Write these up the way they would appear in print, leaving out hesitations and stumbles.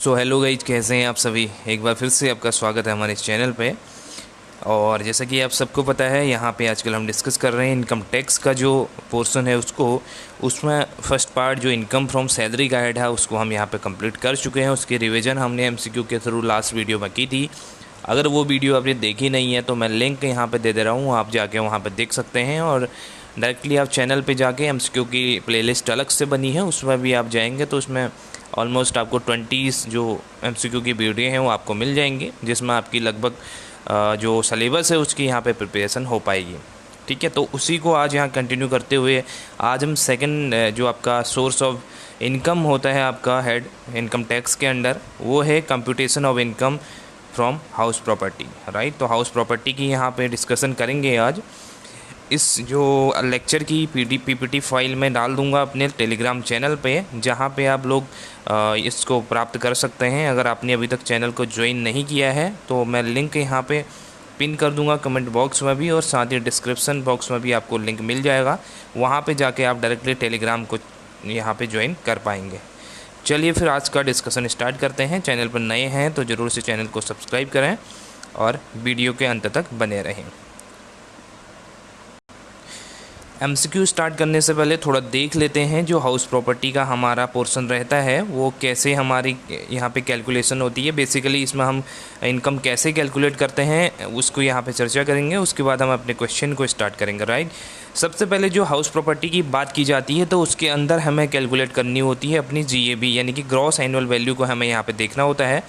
So hello guys, कैसे हैं आप सभी। एक बार फिर से आपका स्वागत है हमारे इस चैनल पे। और जैसा कि आप सबको पता है, यहाँ पे आजकल हम डिस्कस कर रहे हैं इनकम टैक्स का जो पोर्शन है उसमें फर्स्ट पार्ट जो इनकम फ्रॉम सैलरी का हेड है उसको हम यहाँ पे कंप्लीट कर चुके हैं। उसकी रिवीजन हमने एमसीक्यू के थ्रू लास्ट वीडियो में की थी। अगर वो वीडियो आपने देखी नहीं है तो मैं लिंक यहाँ पर दे दे रहा हूँ, आप जाके वहाँ पर देख सकते हैं। और डायरेक्टली आप चैनल पे जाके एमसीक्यू की प्लेलिस्ट अलग से बनी है, उसमें भी आप जाएंगे तो उसमें ऑलमोस्ट आपको 20 जो एमसीक्यू की वीडियो हैं वो आपको मिल जाएंगी, जिसमें आपकी लगभग जो सिलेबस है उसकी यहाँ पे प्रिपरेशन हो पाएगी। ठीक है, तो उसी को आज यहाँ कंटिन्यू करते हुए आज हम सेकंड जो आपका सोर्स ऑफ इनकम होता है आपका हेड इनकम टैक्स के अंडर, वो है computation of income from house property. Right, तो हाउस प्रॉपर्टी की यहाँ पे डिस्कशन करेंगे आज। इस जो लेक्चर की पीपीटी फाइल में डाल दूंगा अपने टेलीग्राम चैनल पे, जहाँ पे आप लोग इसको प्राप्त कर सकते हैं। अगर आपने अभी तक चैनल को ज्वाइन नहीं किया है तो मैं लिंक यहाँ पे पिन कर दूंगा कमेंट बॉक्स में भी, और साथ ही डिस्क्रिप्शन बॉक्स में भी आपको लिंक मिल जाएगा। वहाँ पे जाके आप डायरेक्टली टेलीग्राम को यहाँ पे ज्वाइन कर पाएंगे। चलिए फिर आज का डिस्कशन स्टार्ट करते हैं। चैनल पर नए हैं तो ज़रूर से चैनल को सब्सक्राइब करें और वीडियो के अंत तक बने रहें। एमसीक्यू स्टार्ट करने से पहले थोड़ा देख लेते हैं जो हाउस प्रॉपर्टी का हमारा पोर्शन रहता है वो कैसे हमारी यहाँ पे कैलकुलेशन होती है। बेसिकली इसमें हम इनकम कैसे कैलकुलेट करते हैं उसको यहाँ पे चर्चा करेंगे, उसके बाद हम अपने क्वेश्चन को स्टार्ट करेंगे। राइट, सबसे पहले जो हाउस प्रॉपर्टी की बात की जाती है तो उसके अंदर हमें कैलकुलेट करनी होती है अपनी जीएबी, यानी कि ग्रॉस एनुअल वैल्यू को हमें यहाँ पर देखना होता है।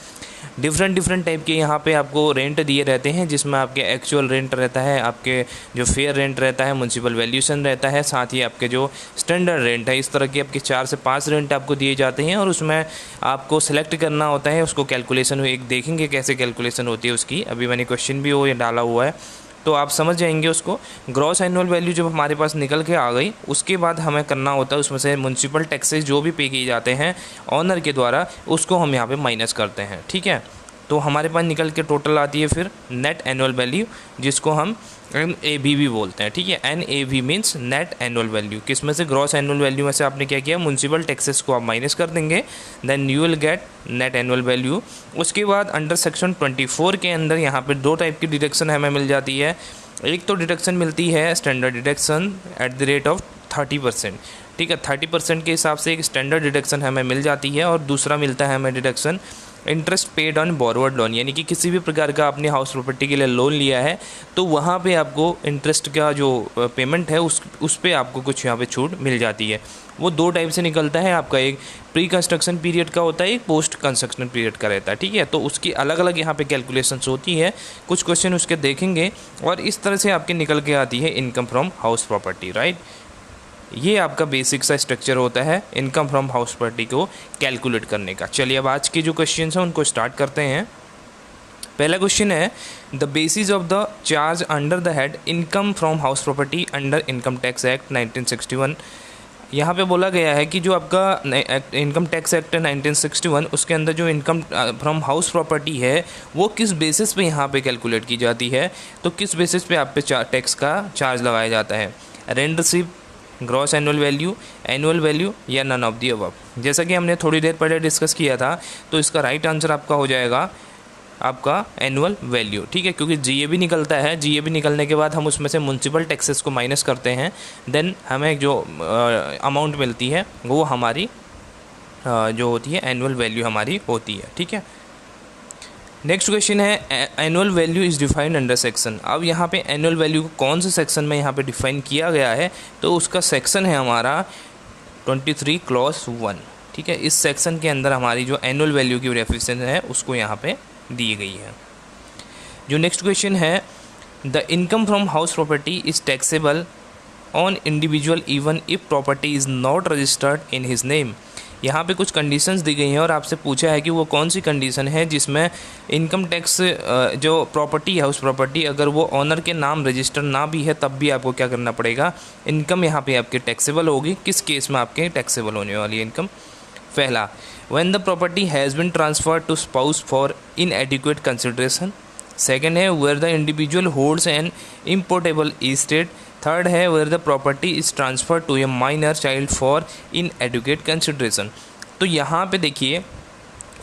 डिफरेंट टाइप के यहाँ पे आपको रेंट दिए रहते हैं, जिसमें आपके एक्चुअल रेंट रहता है, आपके जो फेयर रेंट रहता है, म्युनिसिपल वैल्यूशन रहता है, साथ ही आपके जो स्टैंडर्ड रेंट है। इस तरह के आपके 4 से 5 रेंट आपको दिए जाते हैं और उसमें आपको सेलेक्ट करना होता है उसको कैलकुलेशन। एक देखेंगे कैसे कैलकुलेशन होती है उसकी, अभी मैंने क्वेश्चन भी वो डाला हुआ है तो आप समझ जाएंगे उसको। ग्रॉस एनुअल वैल्यू जब हमारे पास निकल के आ गई, उसके बाद हमें करना होता है उसमें से म्युनिसिपल टैक्सेस जो भी पे किए जाते हैं ऑनर के द्वारा, उसको हम यहाँ पे माइनस करते हैं। ठीक है, तो हमारे पास निकल के टोटल आती है फिर नेट एनुअल वैल्यू, जिसको हम NAV भी बोलते हैं। ठीक है, NAV means net annual value. किस में से? ग्रॉस एनुअल वैल्यू में से आपने क्या किया, म्युनिसिपल टैक्सेस को आप माइनस कर देंगे, then you will get net annual value. उसके बाद अंडर सेक्शन 24 के अंदर यहाँ पे 2 टाइप की डिडक्शन हमें मिल जाती है। एक तो डिडक्शन मिलती है standard deduction at the rate of 30%। ठीक है, 30% के हिसाब से एक स्टैंडर्ड डिडक्शन हमें मिल जाती है, और दूसरा मिलता है हमें deduction interest paid on borrowed loan, यानी कि किसी भी प्रकार का आपने हाउस प्रॉपर्टी के लिए लोन लिया है तो वहाँ पे आपको इंटरेस्ट का जो पेमेंट है उस पे आपको कुछ यहाँ पे छूट मिल जाती है। वो 2 टाइप से निकलता है आपका, एक प्री कंस्ट्रक्शन पीरियड का होता है, एक पोस्ट कंस्ट्रक्शन पीरियड का रहता है। ठीक है, तो उसकी अलग अलग यहाँ पे कैलकुलेशंस होती है, कुछ क्वेश्चन उसके देखेंगे और इस तरह से आपके निकल के आती है income from house property. Right, ये आपका बेसिक सा स्ट्रक्चर होता है इनकम फ्रॉम हाउस प्रॉपर्टी को कैलकुलेट करने का। चलिए अब आज के जो क्वेश्चन हैं उनको स्टार्ट करते हैं। पहला क्वेश्चन है the basis of the charge under the head income from house property under income tax act 1961। यहाँ पे बोला गया है कि जो आपका इनकम टैक्स एक्ट 1961 उसके अंदर जो इनकम फ्रॉम हाउस प्रॉपर्टी है वो किस बेसिस पे यहाँ पे कैलकुलेट की जाती है। तो किस बेसिस पे आप पे टैक्स का चार्ज लगाया जाता है, rent receive, gross annual value या नन ऑफ दी अबव। जैसा कि हमने थोड़ी देर पहले डिस्कस किया था तो इसका राइट आंसर आपका हो जाएगा आपका एनुअल वैल्यू। ठीक है, क्योंकि जीएबी निकलता है, जीएबी निकलने के बाद हम उसमें से म्युनिसिपल टैक्सेस को माइनस करते हैं, देन हमें जो अमाउंट मिलती है वो हमारी जो होती है एनुअल वैल्यू हमारी होती है। ठीक है, नेक्स्ट क्वेश्चन है annual value is defined under section. अब यहाँ पे एनुअल वैल्यू को कौन से सेक्शन में यहाँ पे डिफाइन किया गया है, तो उसका सेक्शन है हमारा 23 क्लॉज 1। ठीक है, इस सेक्शन के अंदर हमारी जो एनुअल वैल्यू की डेफिनेशन है उसको यहाँ पे दी गई है। जो नेक्स्ट क्वेश्चन है the income from house property is taxable on individual even if property is not registered in his name. यहाँ पे कुछ कंडीशंस दी गई हैं और आपसे पूछा है कि वो कौन सी कंडीशन है जिसमें इनकम टैक्स जो प्रॉपर्टी है उस प्रॉपर्टी अगर वो ऑनर के नाम रजिस्टर ना भी है तब भी आपको क्या करना पड़ेगा, इनकम यहाँ पे आपके टैक्सेबल होगी। किस केस में आपके टैक्सेबल होने वाली इनकम? पहला, when the property has been transferred to spouse for inadequate consideration. Second है where the individual holds an importable estate. Third है where the property is transfer to a minor child for inadequate consideration. तो यहाँ पे देखिए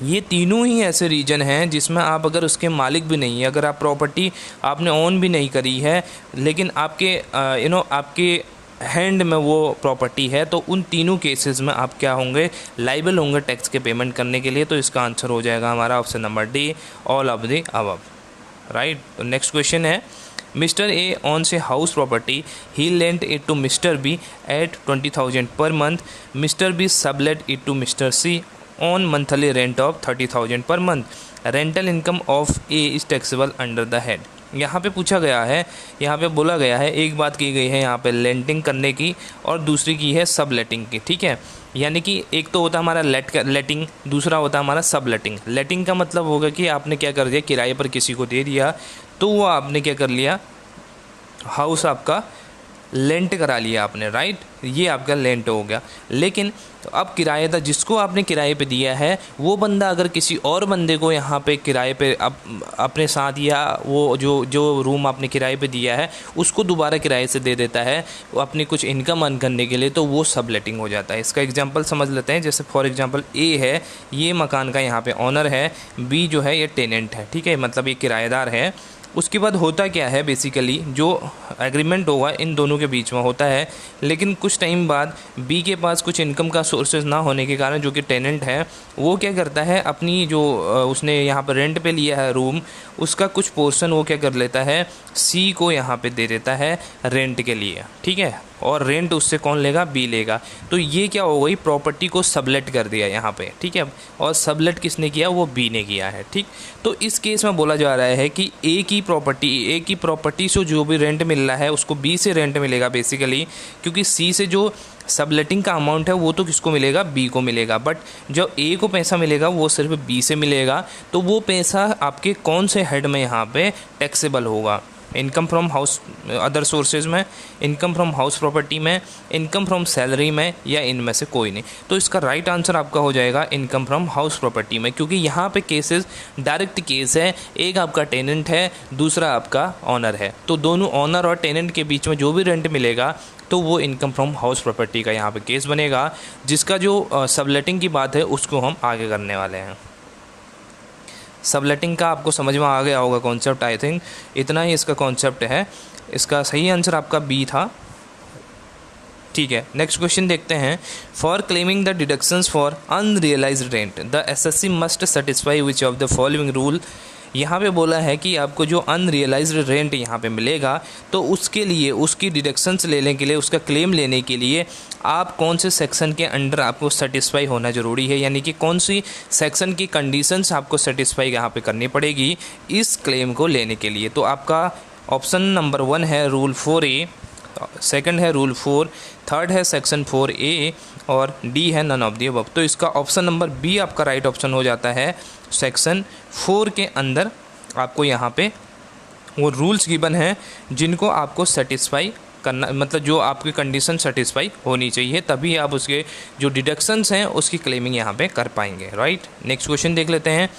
ये तीनों ही ऐसे reason हैं जिसमें आप अगर उसके मालिक भी नहीं है, अगर आप प्रॉपर्टी आपने ओन भी नहीं करी है, लेकिन आपके आपके हैंड में वो प्रॉपर्टी है, तो उन तीनों केसेस में आप क्या होंगे, लाइबल होंगे टैक्स के पेमेंट करने के लिए। तो इसका आंसर हो जाएगा हमारा option number D, all of the above, right. तो नेक्स्ट क्वेश्चन है, mister A owns a house property. He lent it to Mr. B at 20,000 per month. Mr. B sublet it to Mr. C on monthly rent of 30,000 per month. Rental income of A is taxable under the head. यहाँ पे पूछा गया है, यहाँ पे बोला गया है, एक बात की गई है यहाँ पे लेंटिंग करने की और दूसरी की है सब लेटिंग की, ठीक है। यानी कि एक तो होता है हमारा लेटिंग, दूसरा होता है हमारा सब लेटिंग। लेटिंग का मतलब होगा कि आपने क्या कर दिया, किराए पर किसी को दे दिया, तो वो आपने क्या कर लिया, हाउस आपका लेंट करा लिया आपने, राइट, ये आपका लेंट हो गया। लेकिन तो अब किराएदार जिसको आपने किराए पे दिया है, वो बंदा अगर किसी और बंदे को यहाँ पे किराए पे अपने साथ, या वो जो रूम आपने किराए पे दिया है उसको दोबारा किराए से दे देता है वो अपनी कुछ इनकम अर्न करने के लिए, तो वो सब लेटिंग हो जाता है। इसका एग्जांपल समझ लेते हैं। जैसे फॉर एग्जांपल ए है, ये मकान का यहाँ पे ऑनर है, बी जो है ये टेनेंट है, ठीक है, मतलब ये किराएदार है। उसके बाद होता क्या है, बेसिकली जो एग्रीमेंट होगा इन दोनों के बीच में होता है, लेकिन कुछ टाइम बाद बी के पास कुछ इनकम का सोर्सेज ना होने के कारण, जो कि टेनेंट है, वो क्या करता है, अपनी जो उसने यहाँ पर रेंट पे लिया है रूम, उसका कुछ पोर्शन वो क्या कर लेता है, सी को यहाँ पे दे देता है रेंट के लिए, ठीक है। और रेंट उससे कौन लेगा, बी लेगा। तो ये क्या हो गई, प्रॉपर्टी को सबलेट कर दिया यहाँ पे, ठीक है। और सबलेट किसने किया, वो बी ने किया है, ठीक। तो इस केस में बोला जा रहा है कि ए की प्रॉपर्टी से जो भी रेंट मिल रहा है उसको बी से रेंट मिलेगा बेसिकली, क्योंकि सी से जो सबलेटिंग का अमाउंट है वो तो किसको मिलेगा, बी को मिलेगा, बट जो ए को पैसा मिलेगा वो सिर्फ बी से मिलेगा। तो वो पैसा आपके कौन से हेड में यहाँ पे टैक्सेबल होगा, income from house other sources में, इनकम फ्रॉम हाउस प्रॉपर्टी में, इनकम फ्रॉम सैलरी में, या इनमें से कोई नहीं। तो इसका राइट आंसर आपका हो जाएगा इनकम फ्रॉम हाउस प्रॉपर्टी में, क्योंकि यहाँ पे केसेस डायरेक्ट केस है, एक आपका टेनेंट है, दूसरा आपका ऑनर है। तो दोनों ऑनर और टेनेंट के बीच में जो भी रेंट मिलेगा तो वो इनकम फ्रॉम हाउस प्रॉपर्टी का यहाँ पे केस बनेगा, जिसका जो सबलेटिंग की बात है उसको हम आगे करने वाले हैं। सबलेटिंग का आपको समझ में आ गया होगा कॉन्सेप्ट, आई थिंक इतना ही इसका कॉन्सेप्ट है। इसका सही आंसर आपका बी था, ठीक है। नेक्स्ट क्वेश्चन देखते हैं। For claiming the deductions for unrealised rent the assessee must satisfy which of the following rule. यहाँ पे बोला है कि आपको जो अनरियलाइज्ड रेंट यहाँ पे मिलेगा, तो उसके लिए उसकी डिडक्शंस लेने के लिए, उसका क्लेम लेने के लिए आप कौन से सेक्शन के अंडर आपको सेटिस्फाई होना ज़रूरी है, यानी कि कौन सी सेक्शन की कंडीशंस आपको सेटिस्फाई यहाँ पे करनी पड़ेगी इस क्लेम को लेने के लिए। तो आपका ऑप्शन नंबर 1 है रूल 4A, सेकंड है रूल 4, थर्ड है सेक्शन 4A और डी है नन ऑफ दी अबव। तो इसका ऑप्शन नंबर बी आपका राइट ऑप्शन हो जाता है। सेक्शन 4 के अंदर आपको यहाँ पे वो रूल्स गिवन हैं जिनको आपको सेटिस्फाई करना, मतलब जो आपकी कंडीशन सेटिस्फाई होनी चाहिए, तभी आप उसके जो डिडक्शंस हैं उसकी क्लेमिंग यहाँ पे कर पाएंगे, राइट। नेक्स्ट क्वेश्चन देख लेते हैं।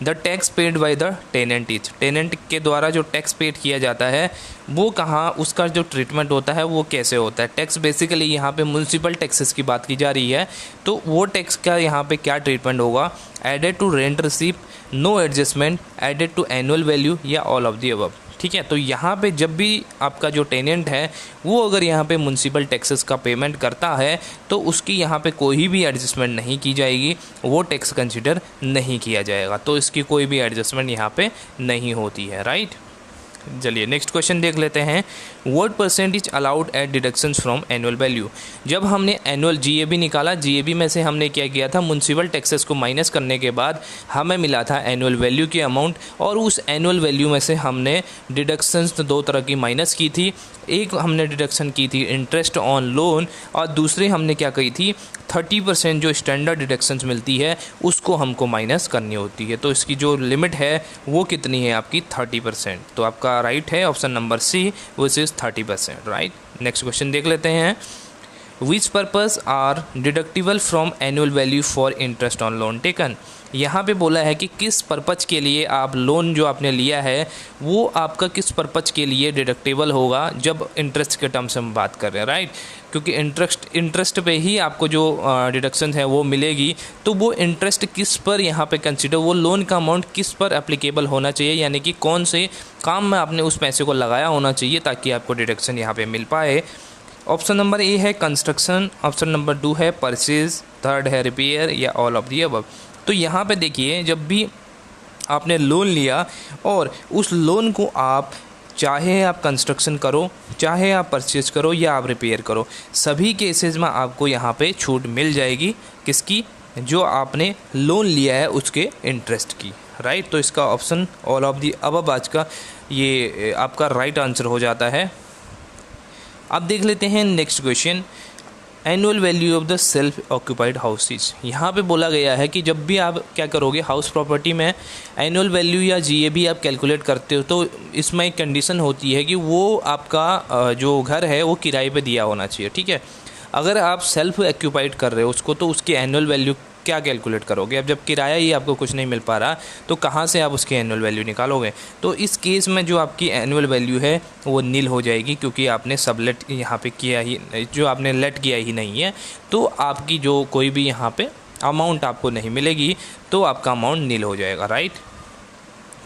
The tax paid by the tenant is, tenant के द्वारा जो टैक्स पेड किया जाता है वो कहाँ, उसका जो ट्रीटमेंट होता है वो कैसे होता है। टैक्स बेसिकली यहाँ पे म्यूनसिपल टैक्सेस की बात की जा रही है, तो वो टैक्स का यहाँ पे क्या ट्रीटमेंट होगा, added to rent receipt, no adjustment, added to annual value, या ऑल ऑफ दी अबव, ठीक है। तो यहाँ पे जब भी आपका जो टेनेंट है वो अगर यहाँ पे म्यूनसिपल टैक्सेस का पेमेंट करता है तो उसकी यहाँ पे कोई भी एडजस्टमेंट नहीं की जाएगी, वो टैक्स कंसिडर नहीं किया जाएगा, तो इसकी कोई भी एडजस्टमेंट यहाँ पे नहीं होती है, राइट। चलिए नेक्स्ट क्वेश्चन देख लेते हैं। What percentage allowed at deductions from annual value. जब हमने एनुअल जीएबी निकाला, जीएबी में से हमने क्या किया था, म्यूनसिपल टैक्सेस को माइनस करने के बाद हमें मिला था एनुअल वैल्यू की अमाउंट, और उस एनुअल वैल्यू में से हमने डिडक्शंस दो तरह की माइनस की थी। एक हमने डिडक्शन की थी इंटरेस्ट ऑन लोन, और दूसरी हमने क्या की थी, 30% जो स्टैंडर्ड डिडक्शंस मिलती है उसको हमको माइनस करनी होती है। तो इसकी जो लिमिट है वो कितनी है आपकी, 30%। तो आपका राइट है option number C, which is 30%, right. Next question देख लेते हैं। Which purpose are deductible from annual value for interest on loan taken. यहाँ पे बोला है कि किस पर्पज़ के लिए आप लोन जो आपने लिया है वो आपका किस पर्पज़ के लिए डिडक्टेबल होगा जब इंटरेस्ट के टर्म्स में बात कर रहे हैं, राइट। क्योंकि इंटरेस्ट पे ही आपको जो डिडक्शन है वो मिलेगी, तो वो इंटरेस्ट किस पर यहाँ पे कंसिडर, वो लोन का अमाउंट किस पर एप्लीकेबल होना चाहिए, यानी कि कौन से काम में आपने उस पैसे को लगाया होना चाहिए ताकि आपको डिडक्शन यहाँ पे मिल पाए। ऑप्शन नंबर ए है कंस्ट्रक्शन, ऑप्शन नंबर 2 है परचेज, थर्ड है रिपेयर या ऑल ऑफ दी अबव। तो यहाँ पे देखिए, जब भी आपने लोन लिया और उस लोन को आप चाहे आप कंस्ट्रक्शन करो, चाहे आप परचेज करो या आप रिपेयर करो, सभी केसेस में आपको यहाँ पे छूट मिल जाएगी। किसकी? जो आपने लोन लिया है उसके इंटरेस्ट की, राइट। तो इसका option all of the above आज का ये आपका राइट आंसर हो जाता है। अब देख लेते हैं next question, annual value of the self occupied houses. यहाँ पे बोला गया है कि जब भी आप क्या करोगे हाउस प्रॉपर्टी में एनुअल वैल्यू या जीएबी आप कैलकुलेट करते हो, तो इसमें एक कंडीशन होती है कि वो आपका जो घर है वो किराए पे दिया होना चाहिए, ठीक है। अगर आप सेल्फ ऑक्यूपाइड कर रहे हो उसको, तो उसकी एनुअल वैल्यू क्या कैलकुलेट करोगे? अब जब किराया ही आपको कुछ नहीं मिल पा रहा, तो कहाँ से आप उसकी एनुअल वैल्यू निकालोगे? तो इस केस में जो आपकी एनुअल वैल्यू है वो नील हो जाएगी, क्योंकि आपने सबलेट यहाँ पे किया ही, जो आपने लेट किया ही नहीं है, तो आपकी जो कोई भी यहाँ पे अमाउंट आपको नहीं मिलेगी, तो आपका अमाउंट नील हो जाएगा, राइट।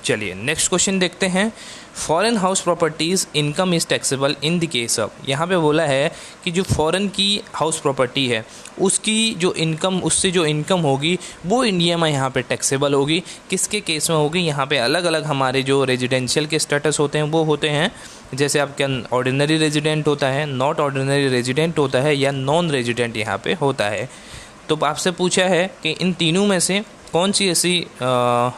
चलिए नेक्स्ट क्वेश्चन देखते हैं, foreign house properties income is taxable in the case of. यहाँ पे बोला है कि जो फॉरेन की हाउस प्रॉपर्टी है उसकी जो इनकम, उससे जो इनकम होगी वो इंडिया में यहाँ पे टैक्सेबल होगी। किसके केस में होगी? यहाँ पे अलग अलग हमारे जो रेजिडेंशियल के स्टेटस होते हैं वो होते हैं, जैसे आपका ऑर्डिनरी रेजिडेंट होता है, नॉट ऑर्डिनरी रेजिडेंट होता है या नॉन रेजिडेंट यहाँ पे होता है। तो आपसे पूछा है कि इन तीनों में से कौन सी ऐसी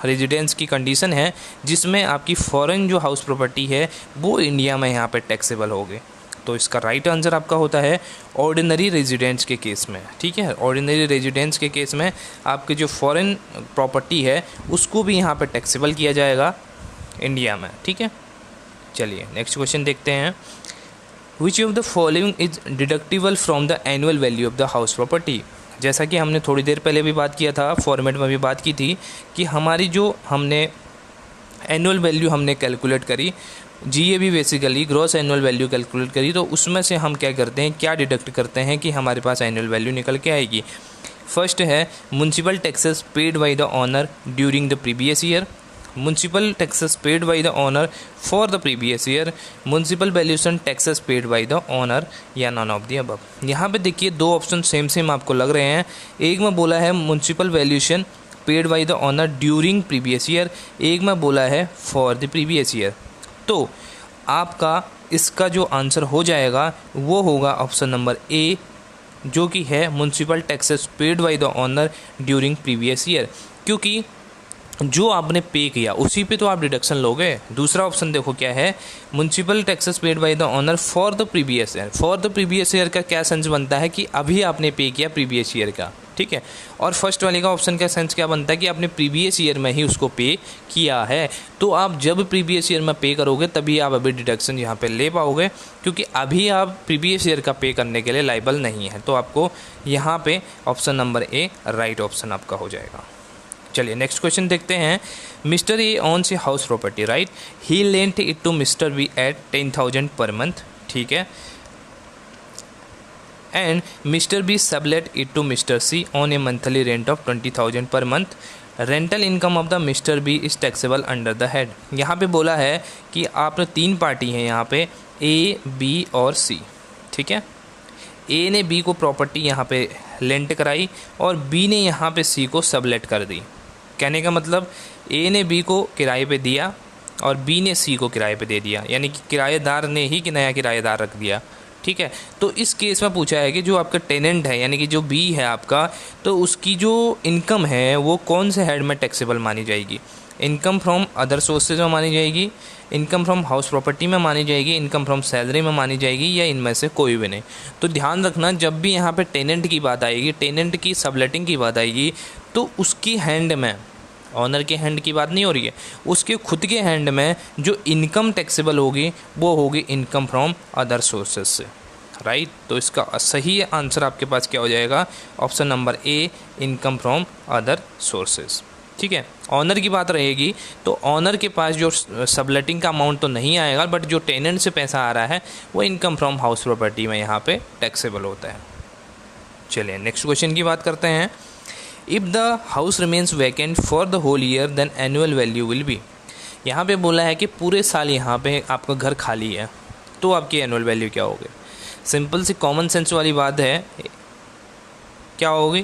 रेजिडेंस की कंडीशन है जिसमें आपकी फॉरेन जो हाउस प्रॉपर्टी है वो इंडिया में यहाँ पे टैक्सेबल होगी? तो इसका राइट आंसर आपका होता है ऑर्डिनरी रेजिडेंट्स के केस में, ठीक है। ऑर्डिनरी रेजिडेंट्स के केस में आपकी जो फॉरेन प्रॉपर्टी है उसको भी यहाँ पे टैक्सेबल किया जाएगा इंडिया में, ठीक है। चलिए नेक्स्ट क्वेश्चन देखते हैं, which of the following is deductible from the annual value of the house property. जैसा कि हमने थोड़ी देर पहले भी बात किया था, फॉर्मेट में भी बात की थी कि हमारी जो हमने एनुअल वैल्यू हमने कैलकुलेट करी, GAB basically gross annual value calculate करी, तो उसमें से हम क्या करते हैं, क्या डिडक्ट करते हैं कि हमारे पास एनुअल वैल्यू निकल के आएगी। फर्स्ट है municipal taxes paid by the owner during the previous year, municipal taxes paid by the owner for the previous year, municipal valuation taxes paid by the owner या none of the above. यहाँ पे देखिए दो option same आपको लग रहे हैं। एक में बोला है municipal valuation paid by the owner during previous year, एक में बोला है फॉर द प्रीवियस ईयर। तो आपका इसका जो आंसर हो जाएगा वो होगा ऑप्शन नंबर ए, जो कि है municipal taxes paid by the owner during previous year, क्योंकि जो आपने पे किया उसी पे तो आप डिडक्शन लोगे। दूसरा ऑप्शन देखो क्या है, municipal taxes paid by the owner for the previous year. For the previous year का क्या सेंस बनता है कि अभी आपने पे किया प्रीवियस ईयर का, ठीक है। और फर्स्ट वाले का ऑप्शन का सेंस क्या बनता है कि आपने प्रीवियस ईयर में ही उसको पे किया है। तो आप जब प्रीवियस ईयर में पे करोगे तभी आप अभी डिडक्शन यहाँ पे ले पाओगे, क्योंकि अभी आप प्रीवियस ईयर का पे करने के लिए लाइबल नहीं है। तो आपको यहाँ पे option number A right option आपका हो जाएगा। चलिए नेक्स्ट क्वेश्चन देखते हैं, mister A owns a house property, right, he lent it to mister B at 10,000 per month, ठीक है, and mister B sublet it to mister C on a monthly rent of 20,000 per month, rental income of the mister B is taxable under the head. यहाँ पे बोला है कि आपने तीन party हैं यहाँ पे, ए बी और सी, ठीक है। ए ने बी को प्रॉपर्टी यहाँ पे लेंट कराई और बी ने यहाँ पे सी को सबलेट कर दी। कहने का मतलब ए ने बी को किराए पे दिया और बी ने सी को किराए पे दे दिया, यानी कि किराएदार ने ही कि नया किराएदार रख दिया, ठीक है। तो इस केस में पूछा है कि जो आपका टेनेंट है यानी कि जो बी है आपका, तो उसकी जो इनकम है वो कौन से हेड में टैक्सेबल मानी जाएगी? इनकम फ्रॉम अदर सोर्सेज में मानी जाएगी, इनकम फ्रॉम हाउस प्रॉपर्टी में मानी जाएगी, इनकम फ्रॉम सैलरी में मानी जाएगी, या इनमें से कोई भी नहीं। तो ध्यान रखना, जब भी यहाँ पे टेनेंट की बात आएगी, टेनेंट की सबलेटिंग की बात आएगी, तो उसकी हैंड में, ऑनर के हैंड की बात नहीं हो रही है, उसके खुद के हैंड में जो इनकम टैक्सेबल होगी वो होगी इनकम फ्रॉम अदर सोर्सेज से। राइट। तो इसका सही आंसर आपके पास क्या हो जाएगा, option number A, income from other sources. ठीक है, ऑनर की बात रहेगी तो ऑनर के पास जो सबलेटिंग का अमाउंट तो नहीं आएगा, बट जो टेनेंट से पैसा आ रहा है वो इनकम फ्रॉम हाउस प्रॉपर्टी में यहाँ पे टैक्सेबल होता है। चलिए नेक्स्ट क्वेश्चन की बात करते हैं। If the house remains vacant for the whole year then annual value will be. यहाँ पे बोला है कि पूरे साल यहाँ पे आपका घर खाली है तो आपकी एनुअल वैल्यू क्या होगी। सिंपल सी कॉमन सेंस वाली बात है, क्या होगी,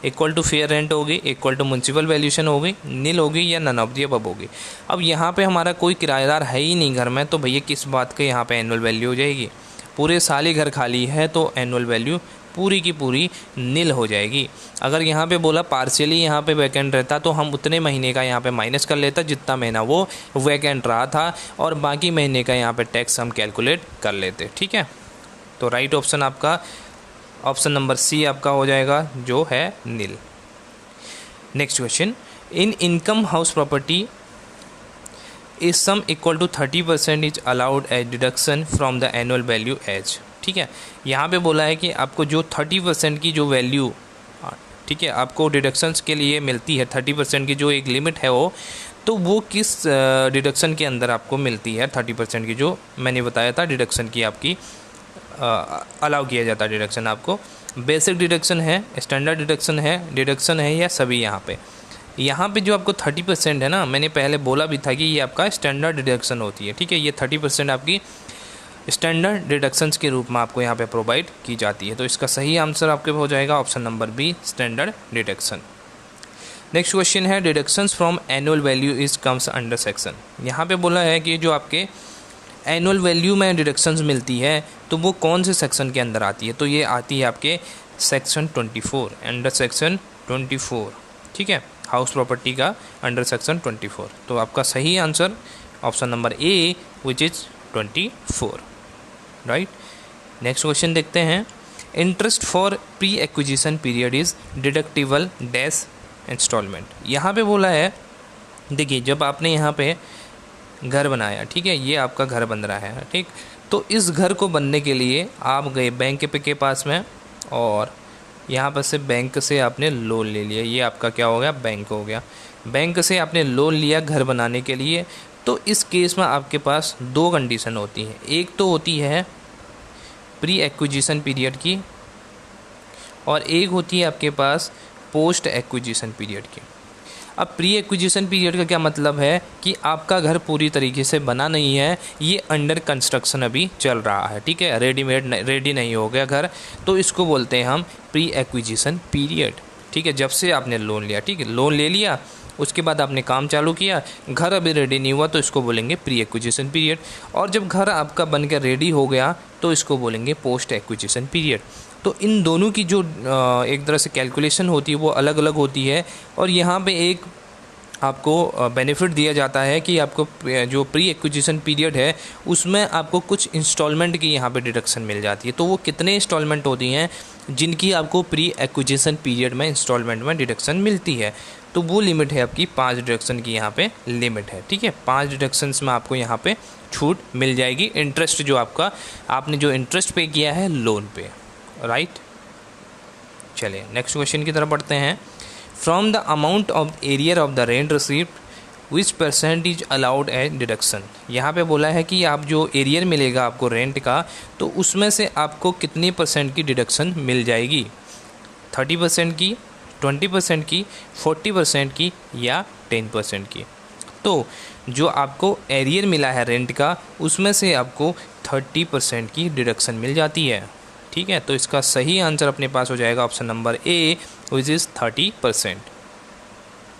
इक्वल टू फेयर रेंट होगी, इक्वल टू म्यूनसिपल वैल्यूशन होगी, नील होगी या नन ऑफ दी अबव होगी। अब यहाँ पे हमारा कोई किराएदार है ही नहीं घर में, तो भैया किस बात का यहाँ पे एनुअल वैल्यू हो जाएगी। पूरे साल ही घर खाली है तो एनुअल वैल्यू पूरी की पूरी नील हो जाएगी। अगर यहाँ पे बोला पार्शियली यहाँ पे वैकेंट रहता तो हम उतने महीने का यहाँ पे माइनस कर लेता जितना महीना वो वैकेंट रहा था, और बाकी महीने का यहाँ पे टैक्स हम कैलकुलेट कर लेते। ठीक है, तो राइट ऑप्शन आपका ऑप्शन नंबर सी आपका हो जाएगा, जो है nil. Next question, in income house property is sum equal to 30% is allowed as deduction from the annual value as. ठीक है, यहाँ पे बोला है कि आपको जो 30% की जो वैल्यू, ठीक है, आपको डिडक्शंस के लिए मिलती है 30% की जो एक लिमिट है तो वो किस डिडक्शन के अंदर आपको मिलती है। 30% की जो मैंने बताया था डिडक्शन की आपकी अलाउ किया जाता है डिडक्शन आपको। बेसिक डिडक्शन है, स्टैंडर्ड डिडक्शन है या सभी। यहाँ पे जो आपको 30% है ना, मैंने पहले बोला भी था कि ये आपका स्टैंडर्ड डिडक्शन होती है। ठीक है, ये 30% आपकी स्टैंडर्ड डिडक्शंस के रूप में आपको यहाँ पे प्रोवाइड की जाती है। तो इसका सही आंसर आपके हो जाएगा option number B, standard deduction. Next question है, deductions from annual value is comes under section. यहाँ पे बोला है कि जो आपके एनुअल वैल्यू में डिडक्शंस मिलती है तो वो कौन से सेक्शन के अंदर आती है। तो ये आती है आपके सेक्शन 24, अंडर सेक्शन 24। ठीक है, हाउस प्रॉपर्टी का अंडर सेक्शन 24। तो आपका सही answer option number A, which is 24, right. Next question देखते हैं, interest for pre acquisition period is deductible dash instalment. यहाँ पे बोला है, देखिए जब आपने यहाँ पे घर बनाया, ठीक है, ये आपका घर बन रहा है, ठीक, तो इस घर को बनने के लिए आप गए बैंक के पास में और यहाँ पर से बैंक से आपने लोन ले लिया। ये आपका क्या हो गया, बैंक हो गया। बैंक से आपने लोन लिया घर बनाने के लिए। तो इस केस में आपके पास दो कंडीशन होती हैं, एक तो होती है प्री एक्विजिशन पीरियड की और एक होती है आपके पास पोस्ट एक्विजिशन पीरियड की। अब प्री एक्विजिशन पीरियड का क्या मतलब है कि आपका घर पूरी तरीके से बना नहीं है, ये अंडर कंस्ट्रक्शन अभी चल रहा है। ठीक है, रेडी नहीं हो गया घर, तो इसको बोलते हैं हम प्री एक्विजिशन पीरियड। ठीक है, जब से आपने लोन लिया, ठीक है, लोन ले लिया, उसके बाद आपने काम चालू किया, घर अभी रेडी नहीं हुआ तो इसको बोलेंगे प्री एक्विजिशन पीरियड। और जब घर आपका बनकर रेडी हो गया तो इसको बोलेंगे पोस्ट एक्विजिशन पीरियड। तो इन दोनों की जो एक तरह से कैलकुलेशन होती है वो अलग अलग होती है। और यहाँ पे एक आपको बेनिफिट दिया जाता है कि आपको जो प्री एक्विजिशन पीरियड है उसमें आपको कुछ इंस्टॉलमेंट की यहाँ पे डिडक्शन मिल जाती है। तो वो कितने इंस्टॉलमेंट होती हैं जिनकी आपको प्री एक्विजिशन पीरियड में इंस्टॉलमेंट में डिडक्शन मिलती है, तो वो लिमिट है आपकी 5 डिडक्शन की यहाँ पे लिमिट है। ठीक है, 5 डिडक्शंस में आपको यहाँ पे छूट मिल जाएगी। इंटरेस्ट जो आपने जो इंटरेस्ट पे किया है लोन पे, राइट। चलिए नेक्स्ट क्वेश्चन की तरफ बढ़ते हैं। From the amount of arrear of the rent received which percentage allowed as deduction. यहाँ पे बोला है कि आप जो एरियर मिलेगा आपको रेंट का, तो उसमें से आपको कितने % की डिडक्शन मिल जाएगी, 30% की, 20% की, 40% की या 10% की। तो जो आपको एरियर मिला है रेंट का उसमें से आपको 30% की डिडक्शन मिल जाती है। ठीक है, तो इसका सही आंसर अपने पास हो जाएगा option number A, which is 30%।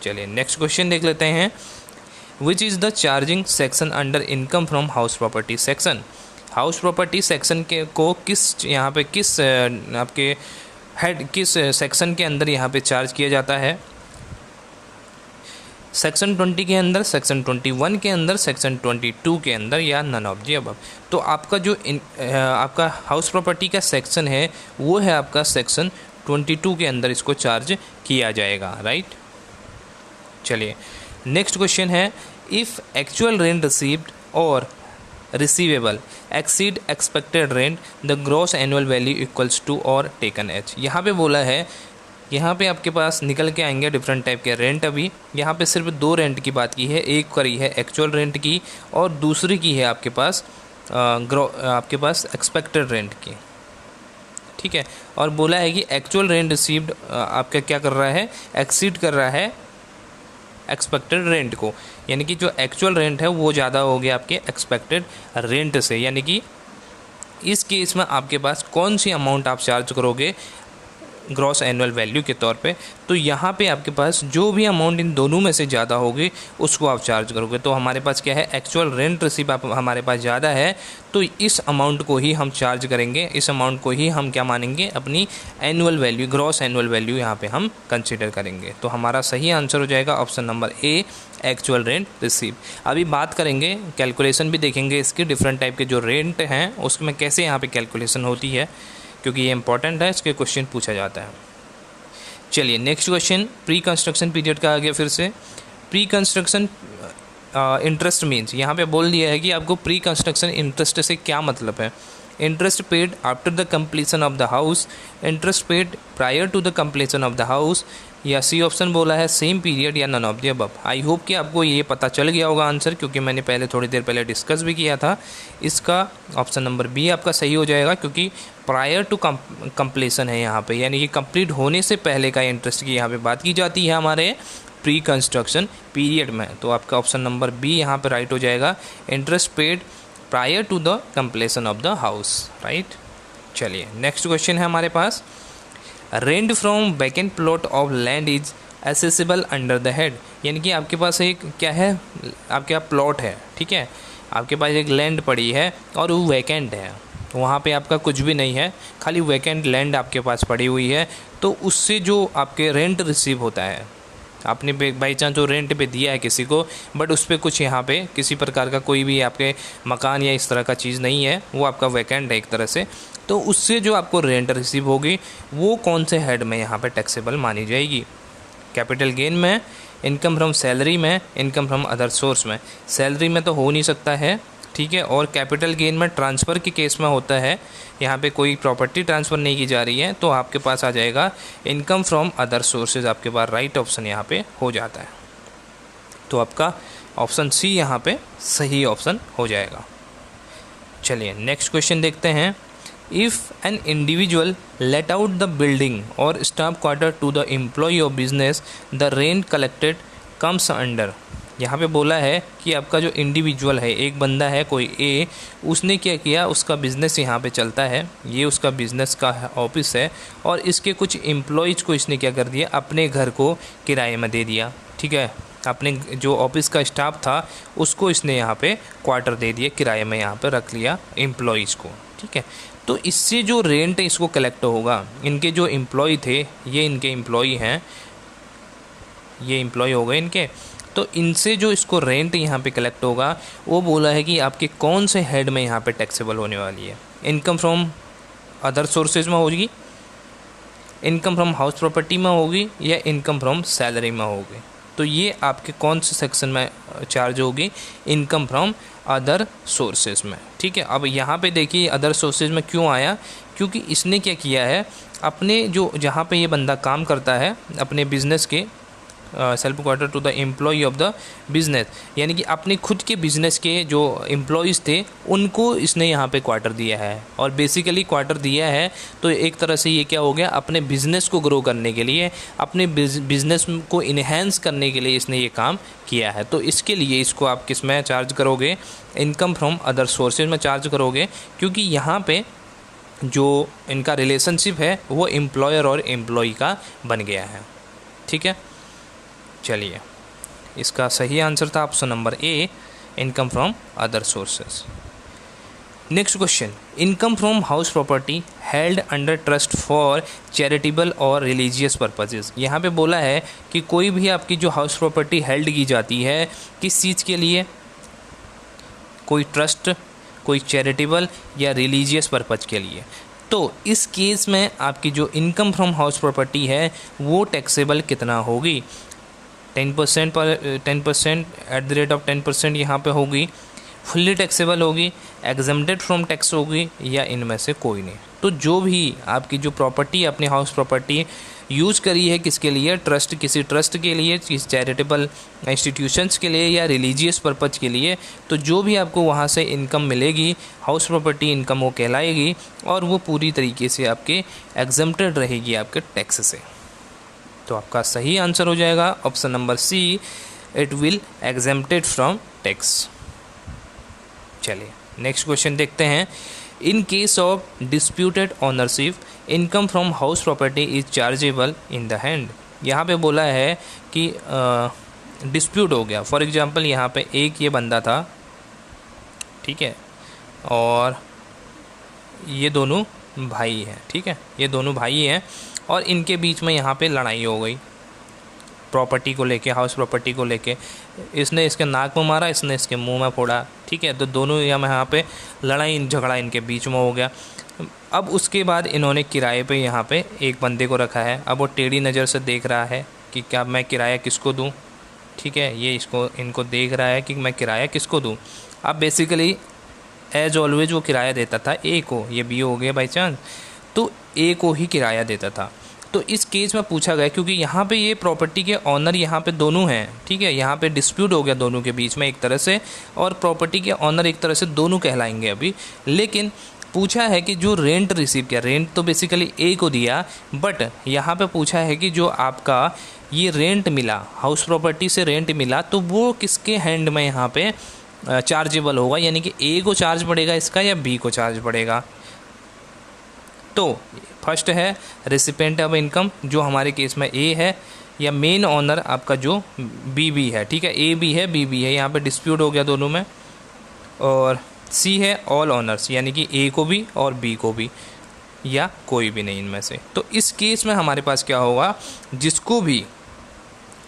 चलिए नेक्स्ट क्वेश्चन देख लेते हैं। Which is the charging section under income from house property section. House property section के को किस यहाँ पे किस आपके हेड किस सेक्शन के अंदर यहाँ पे चार्ज किया जाता है। सेक्शन 20 के अंदर, सेक्शन 21 के अंदर, सेक्शन 22 के अंदर या नन ऑफ दी अबव। तो आपका जो आपका हाउस प्रॉपर्टी का सेक्शन है वो है आपका सेक्शन 22 के अंदर इसको चार्ज किया जाएगा, राइट। चलिए नेक्स्ट क्वेश्चन है, इफ़ एक्चुअल रेंट रिसीव्ड और receivable exceed expected rent the gross annual value equals to और टेकन एच। यहाँ पे बोला है, यहाँ पे आपके पास निकल के आएंगे डिफरेंट टाइप के रेंट। अभी यहाँ पे सिर्फ 2 रेंट की बात की है, एक करी है एक्चुअल रेंट की और दूसरी की है आपके पास एक्सपेक्टेड रेंट की, ठीक है। और बोला है कि एक्चुअल रेंट रिसीव्ड आपका क्या कर रहा है, एक्सीड कर रहा है एक्सपेक्टेड रेंट को, यानी कि जो एक्चुअल रेंट है वो ज़्यादा हो गया आपके एक्सपेक्टेड रेंट से। यानी कि इस केस में आपके पास कौन सी अमाउंट आप चार्ज करोगे ग्रॉस एनुअल वैल्यू के तौर पे, तो यहाँ पे आपके पास जो भी अमाउंट इन दोनों में से ज़्यादा होगी उसको आप चार्ज करोगे। तो हमारे पास क्या है, एक्चुअल रेंट रिसीव हमारे पास ज़्यादा है तो इस अमाउंट को ही हम चार्ज करेंगे, इस अमाउंट को ही हम क्या मानेंगे, अपनी annual value, gross annual value यहाँ पे हम कंसिडर करेंगे। तो हमारा सही आंसर हो जाएगा ऑप्शन नंबर ए, एक्चुअल रेंट रिसीव। अभी बात करेंगे, कैलकुलेशन भी देखेंगे इसके, डिफरेंट टाइप के जो रेंट हैं उसमें कैसे यहाँ पे कैलकुलेशन होती है, क्योंकि ये इंपॉर्टेंट है, इसके क्वेश्चन पूछा जाता है। चलिए next question pre construction period का आ गया फिर से। प्री कंस्ट्रक्शन इंटरेस्ट मीन्स, यहाँ पे बोल दिया है कि आपको प्री कंस्ट्रक्शन इंटरेस्ट से क्या मतलब है। Interest paid after the completion of the house, interest paid prior to the completion of the house, या सी ऑप्शन बोला है सेम पीरियड, या none of the above. I hope कि आपको ये पता चल गया होगा आंसर, क्योंकि मैंने पहले थोड़ी देर पहले डिस्कस भी किया था। इसका ऑप्शन नंबर बी आपका सही हो जाएगा, क्योंकि प्रायर टू कंप्लीशन है यहाँ पे, यानी कि कंप्लीट होने से पहले का इंटरेस्ट की यहाँ पे बात की जाती है हमारे प्री कंस्ट्रक्शन पीरियड में। तो आपका ऑप्शन नंबर बी यहाँ पे राइट हो जाएगा, interest paid prior to the completion of the house, right. चलिए नेक्स्ट क्वेश्चन है हमारे पास, rent from vacant plot of land is assessable under the head. यानी कि आपके पास एक क्या है, आपके पास प्लॉट है, ठीक है, आपके पास एक लैंड पड़ी है और वो वैकेंट है, वहाँ पे आपका कुछ भी नहीं है, खाली वैकेंट लैंड आपके पास पड़ी हुई है। तो उससे जो आपके रेंट रिसीव होता है, आपने बाई चांस जो रेंट पे दिया है किसी को, बट उस पर कुछ यहाँ पे किसी प्रकार का कोई भी आपके मकान या इस तरह का चीज़ नहीं है, वो आपका वैकेंट है एक तरह से, तो उससे जो आपको रेंट रिसीव होगी वो कौन से हेड में यहाँ पे टैक्सेबल मानी जाएगी। कैपिटल गेन में, इनकम फ्रॉम सैलरी में, इनकम फ्रॉम अदर सोर्स में। सैलरी में तो हो नहीं सकता है, ठीक है, और कैपिटल गेन में ट्रांसफ़र के केस में होता है, यहाँ पे कोई प्रॉपर्टी ट्रांसफ़र नहीं की जा रही है, तो आपके पास आ जाएगा इनकम फ्रॉम अदर सोर्सेज, आपके पास राइट ऑप्शन यहाँ पे हो जाता है। तो आपका ऑप्शन सी यहाँ पे सही ऑप्शन हो जाएगा। चलिए नेक्स्ट क्वेश्चन देखते हैं, if an individual let out the building और staff quarter to the employ of business, the rent collected comes under. यहाँ पे बोला है कि आपका जो इंडिविजुअल है, एक बंदा है कोई ए, उसने क्या किया, उसका बिज़नेस यहाँ पे चलता है, ये उसका बिज़नेस का ऑफिस है, और इसके कुछ एम्प्लॉयज़ को इसने क्या कर दिया, अपने घर को किराए में दे दिया, ठीक है, अपने जो ऑफिस का स्टाफ था उसको इसने यहाँ पे क्वार्टर दे दिया, किराए में यहाँ पे रख लिया एम्प्लॉयज़ को, ठीक है। तो इससे जो रेंट इसको कलेक्ट होगा, इनके जो एम्प्लॉय थे, ये इनके एम्प्लॉय हैं, ये एम्प्लॉय हो गए इनके, तो इनसे जो इसको रेंट यहाँ पे कलेक्ट होगा वो बोला है कि आपके कौन से हेड में यहाँ पे टैक्सेबल होने वाली है। इनकम फ्रॉम अदर सोर्सेज में होगी, इनकम फ्रॉम हाउस प्रॉपर्टी में होगी, या इनकम फ्रॉम सैलरी में होगी। तो ये आपके कौन से सेक्शन में चार्ज होगी, इनकम फ्रॉम अदर सोर्सेज में, ठीक है। अब यहाँ पे देखिए अदर सोर्सेज में क्यों आया, क्योंकि इसने क्या किया है, अपने जो जहाँ पे ये बंदा काम करता है अपने बिजनेस के, self quarter to the employ of the business, यानी कि अपने खुद के बिज़नेस के जो एम्प्लॉयज़ थे उनको इसने यहाँ पे क्वार्टर दिया है। और बेसिकली क्वार्टर दिया है तो एक तरह से ये क्या हो गया, अपने बिज़नेस को ग्रो करने के लिए, अपने बिज़नेस को इन्हेंस करने के लिए इसने ये काम किया है। तो इसके लिए इसको आप किस में चार्ज करोगे, इनकम फ्रॉम अदर सोर्सेज में चार्ज करोगे, क्योंकि यहाँ पे जो इनका रिलेशनशिप है वो एम्प्लॉयर और एम्प्लॉय का बन गया है, ठीक है। चलिए इसका सही आंसर था option number A, income from other sources. Next question, income from house property held under trust for charitable और रिलीजियस पर्पजेज़। यहाँ पे बोला है कि कोई भी आपकी जो हाउस प्रॉपर्टी हेल्ड की जाती है किस चीज़ के लिए, कोई ट्रस्ट, कोई चैरिटेबल या रिलीजियस पर्पज के लिए, तो इस केस में आपकी जो इनकम फ्रॉम हाउस प्रॉपर्टी है वो टैक्सेबल कितना होगी, 10% पर 10% एट द रेट ऑफ 10% यहाँ पे होगी, फुल्ली टैक्सेबल होगी, एग्जम्प्टेड फ्रॉम टैक्स होगी, या इनमें से कोई नहीं। तो जो भी आपकी जो प्रॉपर्टी, अपनी हाउस प्रॉपर्टी यूज़ करी है किसके लिए, ट्रस्ट, किसी ट्रस्ट के लिए, किसी चैरिटेबल इंस्टीट्यूशंस के लिए या रिलीजियस पर्पज़ के लिए, तो जो भी आपको वहाँ से इनकम मिलेगी, हाउस प्रॉपर्टी इनकम वो कहलाएगी, और वो पूरी तरीके से आपके एग्जम्प्टेड रहेगी आपके टैक्स से। तो आपका सही आंसर हो जाएगा option number C, it will exempted from tax. चलिए नेक्स्ट क्वेश्चन देखते हैं। In case of disputed ownership, income from house property is chargeable in the hand. यहाँ पे बोला है कि डिस्प्यूट हो गया। फॉर एग्जांपल यहाँ पे एक ये बंदा था, ठीक है, और ये दोनों भाई हैं, ठीक है, ये दोनों भाई हैं, और इनके बीच में यहाँ पे लड़ाई हो गई प्रॉपर्टी को लेके, हाउस प्रॉपर्टी को लेके। इसने इसके नाक में मारा, इसने इसके मुंह में फोड़ा, ठीक है। तो दोनों यहाँ पे लड़ाई झगड़ा इनके बीच में हो गया। अब उसके बाद इन्होंने किराए पे यहाँ पे एक बंदे को रखा है। अब वो टेढ़ी नज़र से देख रहा है कि क्या मैं किराया किसको दूँ, ठीक है। ये इनको देख रहा है कि मैं किराया किसको दूँ। अब बेसिकली एज ऑलवेज वो किराया देता था ए को, ये बी हो गया बाई चांस, तो ए को ही किराया देता था। तो इस केस में पूछा गया, क्योंकि यहाँ पे ये प्रॉपर्टी के ऑनर यहाँ पे दोनों हैं, ठीक है, यहाँ पे डिस्प्यूट हो गया दोनों के बीच में एक तरह से, और प्रॉपर्टी के ऑनर एक तरह से दोनों कहलाएंगे अभी। लेकिन पूछा है कि जो रेंट रिसीव किया, रेंट तो बेसिकली ए को दिया, बट यहाँ पे पूछा है कि जो आपका ये रेंट मिला, हाउस प्रॉपर्टी से रेंट मिला, तो वो किसके हैंड में यहाँ पे चार्जेबल होगा, यानी कि ए को चार्ज पड़ेगा इसका या बी को चार्ज पड़ेगा। तो फर्स्ट है रेसिपेंट ऑफ इनकम, जो हमारे केस में ए है, या मेन ऑनर आपका जो बी है, ठीक है, ए बी है बी है, यहाँ पे डिस्प्यूट हो गया दोनों में। और सी है ऑल ऑनर्स, यानी कि ए को भी और बी को भी, या कोई भी नहीं इनमें से। तो इस केस में हमारे पास क्या होगा, जिसको भी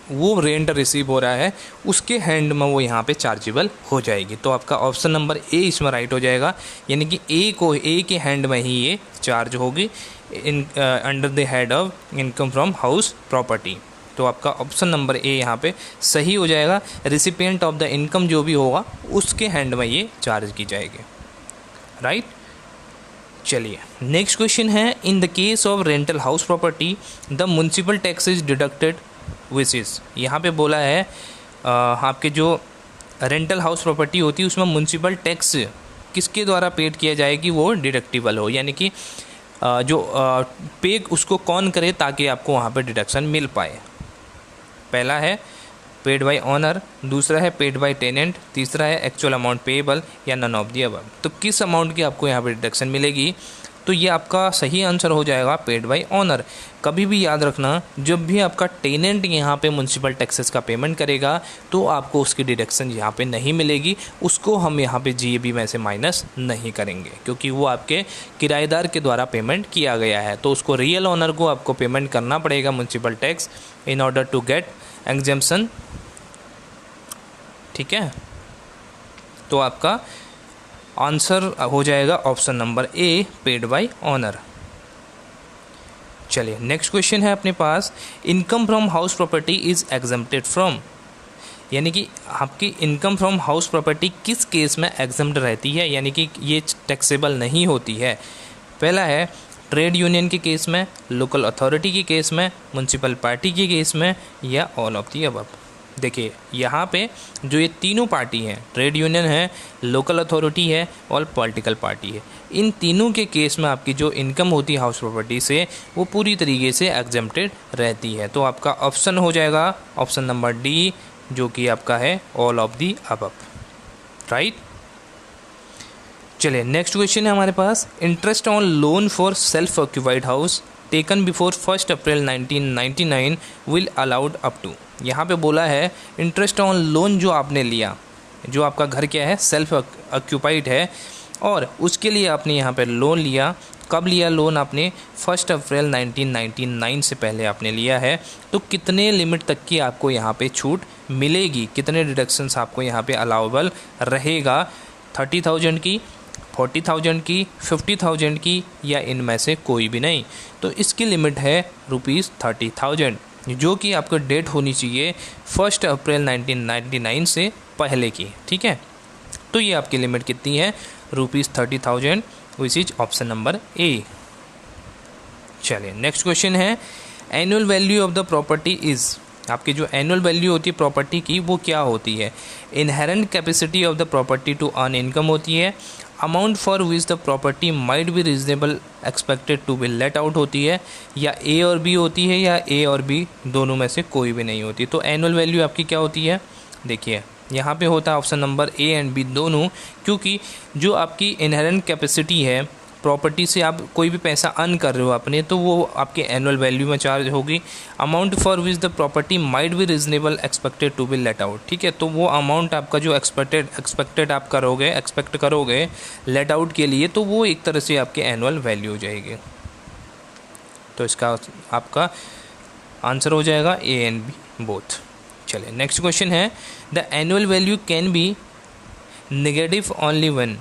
वो रेंट रिसीव हो रहा है उसके हैंड में वो यहाँ पे चार्जेबल हो जाएगी। तो आपका ऑप्शन नंबर ए इसमें राइट हो जाएगा, यानी कि ए के हैंड में ही ये चार्ज होगी in under the head of income from house property. तो आपका ऑप्शन नंबर ए यहाँ पे सही हो जाएगा। रिसिपिएंट ऑफ द इनकम जो भी होगा उसके हैंड में ये चार्ज की जाएगी, राइट। चलिए नेक्स्ट क्वेश्चन है, in the case of rental house property the municipal tax is deducted which is. यहाँ पे बोला है आपके जो रेंटल हाउस प्रॉपर्टी होती है उसमें म्युनिसिपल टैक्स किसके द्वारा पेड किया जाए कि वो डिडक्टिबल हो, यानी कि जो पे उसको कौन करे ताकि आपको वहाँ पे डिडक्शन मिल पाए। पहला है पेड बाय ऑनर, दूसरा है पेड बाय टेनेंट, तीसरा है एक्चुअल अमाउंट पेएबल, या नन ऑफ दी अबव। तो किस अमाउंट की आपको यहाँ पे डिडक्शन मिलेगी, तो ये आपका सही आंसर हो जाएगा पेड बाय ऑनर। कभी भी याद रखना, जब भी आपका टेनेंट यहाँ पे म्युनिसिपल टैक्सेस का पेमेंट करेगा तो आपको उसकी डिडक्शन यहाँ पे नहीं मिलेगी, उसको हम यहाँ पे जीएबी में से माइनस नहीं करेंगे, क्योंकि वो आपके किराएदार के द्वारा पेमेंट किया गया है। तो उसको रियल ऑनर को आपको पेमेंट करना पड़ेगा municipal tax in order to get exemption, ठीक है। तो आपका आंसर हो जाएगा option number A, paid by owner. चलिए नेक्स्ट क्वेश्चन है अपने पास, income from house property is exempted from, यानी कि आपकी इनकम फ्रॉम हाउस प्रॉपर्टी किस केस में एग्जम्प्ट रहती है, यानी कि ये टैक्सेबल नहीं होती है। पहला है ट्रेड यूनियन के केस में, लोकल अथॉरिटी के केस में, म्युनिसिपल पार्टी के केस में, या ऑल ऑफ दी अबव। देखिए यहाँ पे जो ये तीनों पार्टी हैं, ट्रेड यूनियन है, लोकल अथॉरिटी है और पॉलिटिकल पार्टी है, इन तीनों के केस में आपकी जो इनकम होती है हाउस प्रॉपर्टी से वो पूरी तरीके से एग्जम्प्टेड रहती है। तो आपका ऑप्शन हो जाएगा ऑप्शन नंबर डी, जो कि आपका है all of the above, right. चलिए नेक्स्ट क्वेश्चन है हमारे पास, interest on loan for self occupied house taken before 1 April 1999 will allowed up to. यहाँ पे बोला है इंटरेस्ट ऑन लोन जो आपने लिया, जो आपका घर क्या है सेल्फ ऑक्यूपाइड है, और उसके लिए आपने यहाँ पे लोन लिया। कब लिया लोन आपने, 1 अप्रैल 1999 से पहले आपने लिया है। तो कितने लिमिट तक की आपको यहाँ पे छूट मिलेगी, कितने डिडक्शंस आपको यहाँ पे अलाउबल रहेगा, 30,000 की, 40,000 की, 50,000 की, या इनमें से कोई भी नहीं। तो इसकी लिमिट है ₹30,000, जो कि आपको डेट होनी चाहिए 1 अप्रैल 1999 से पहले की, ठीक है। तो ये आपकी लिमिट कितनी है, ₹30,000, विच इज ऑप्शन नंबर ए। चलिए नेक्स्ट क्वेश्चन है, annual value of the property is, आपकी जो एनुअल वैल्यू होती है प्रॉपर्टी की वो क्या होती है, inherent capacity of the property to earn income होती है, amount for which the property might be reasonable expected to be let out होती है, या ए और बी होती है, या ए और बी दोनों में से कोई भी नहीं होती। तो एनुअल वैल्यू आपकी क्या होती है, देखिए यहाँ पे होता है option number A and B दोनों, क्योंकि जो आपकी इनहेरेंट कैपेसिटी है प्रॉपर्टी से आप कोई भी पैसा अर्न कर रहे हो अपने, तो वो आपके एनुअल वैल्यू में चार्ज होगी। Amount for which the property might be reasonable expected to be let out, ठीक है, तो वो अमाउंट आपका जो एक्सपेक्टेड आप एक्सपेक्ट करोगे लेट आउट के लिए, तो वो एक तरह से आपके एनुअल वैल्यू हो जाएगी। तो इसका आपका आंसर हो जाएगा ए एंड बी बोथ। चलिए नेक्स्ट क्वेश्चन है, the annual value can be negative only when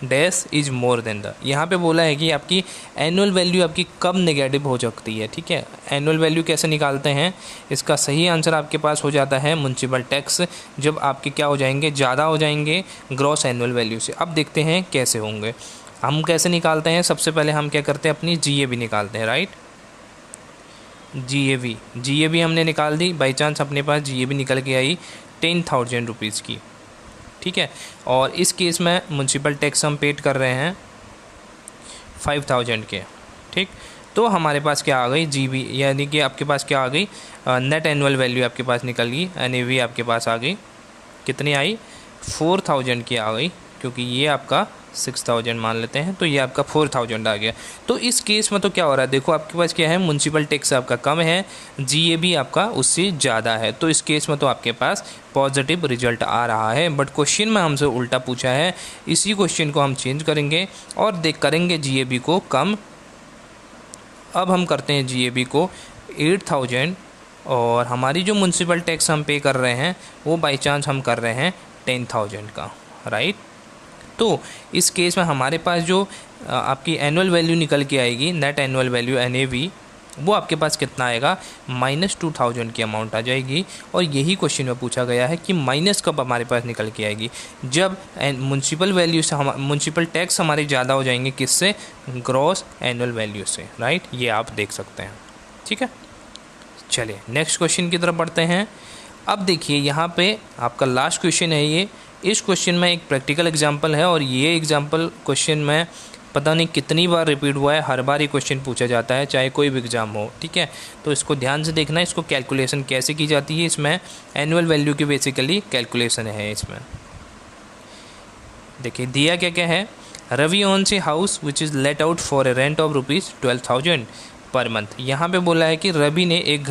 dash is more than the, यहाँ पे बोला है कि आपकी एनुअल वैल्यू आपकी कब नेगेटिव हो सकती है, ठीक है। एनुअल वैल्यू कैसे निकालते हैं, इसका सही आंसर आपके पास हो जाता है म्युनिसिपल टैक्स, जब आपके क्या हो जाएंगे, ज़्यादा हो जाएंगे ग्रॉस एनुअल वैल्यू से। अब देखते हैं कैसे होंगे, हम कैसे निकालते हैं। सबसे पहले हम क्या करते हैं, अपनी GAB निकालते हैं, राइट। GAB हमने निकाल दी, बाई चांस अपने पास GAB निकल के आई 10,000 रुपीज़ की, ठीक है। और इस केस में म्युनिसिपल टैक्स हम पेड कर रहे हैं 5,000 के, ठीक। तो हमारे पास क्या आ गई, GB, यानी कि आपके पास क्या आ गई, नेट एनुअल वैल्यू आपके पास निकल गई, NAV आपके पास आ गई, कितनी आई, 4,000 की आ गई, क्योंकि ये आपका 6,000 मान लेते हैं, तो ये आपका 4,000 आ गया। तो इस केस में तो क्या हो रहा है, देखो आपके पास क्या है, म्युनिसिपल टैक्स आपका कम है, GAB आपका उससे ज़्यादा है, तो इस केस में तो आपके पास पॉजिटिव रिजल्ट आ रहा है। बट क्वेश्चन में हमसे उल्टा पूछा है, इसी क्वेश्चन को हम चेंज करेंगे और करेंगे GAB को कम। अब हम करते हैं GAB को 8,000, और हमारी जो म्युनिसिपल टैक्स हम पे कर रहे हैं वो बाई चांस हम कर रहे हैं 10,000 का, राइट। तो इस केस में हमारे पास जो आपकी एनुअल वैल्यू निकल के आएगी, नेट एनुअल वैल्यू NAV, वो आपके पास कितना आएगा, -2,000 की अमाउंट आ जाएगी। और यही क्वेश्चन में पूछा गया है कि माइनस कब हमारे पास निकल के आएगी, जब म्युनिसिपल वैल्यू से म्युनिसिपल टैक्स हमारे ज़्यादा हो जाएंगे, किससे, ग्रॉस एनुअल वैल्यू से, राइट। ये आप देख सकते हैं, ठीक है। चलिए नेक्स्ट क्वेश्चन की तरफ बढ़ते हैं। अब देखिए यहाँ पे आपका लास्ट क्वेश्चन है ये। इस क्वेश्चन में एक प्रैक्टिकल एग्जांपल है, और ये एग्जांपल क्वेश्चन में पता नहीं कितनी बार रिपीट हुआ है, हर बार ये क्वेश्चन पूछा जाता है, चाहे कोई भी एग्जाम हो, ठीक है। तो इसको ध्यान से देखना, इसको कैलकुलेशन कैसे की जाती है, इसमें एनुअल वैल्यू की बेसिकली कैलकुलेशन है। इसमें देखिए दिया क्या क्या है, Ravi owns a house which is let out for a rent of ₹12,000 per month. यहाँ पे बोला है कि रवि ने एक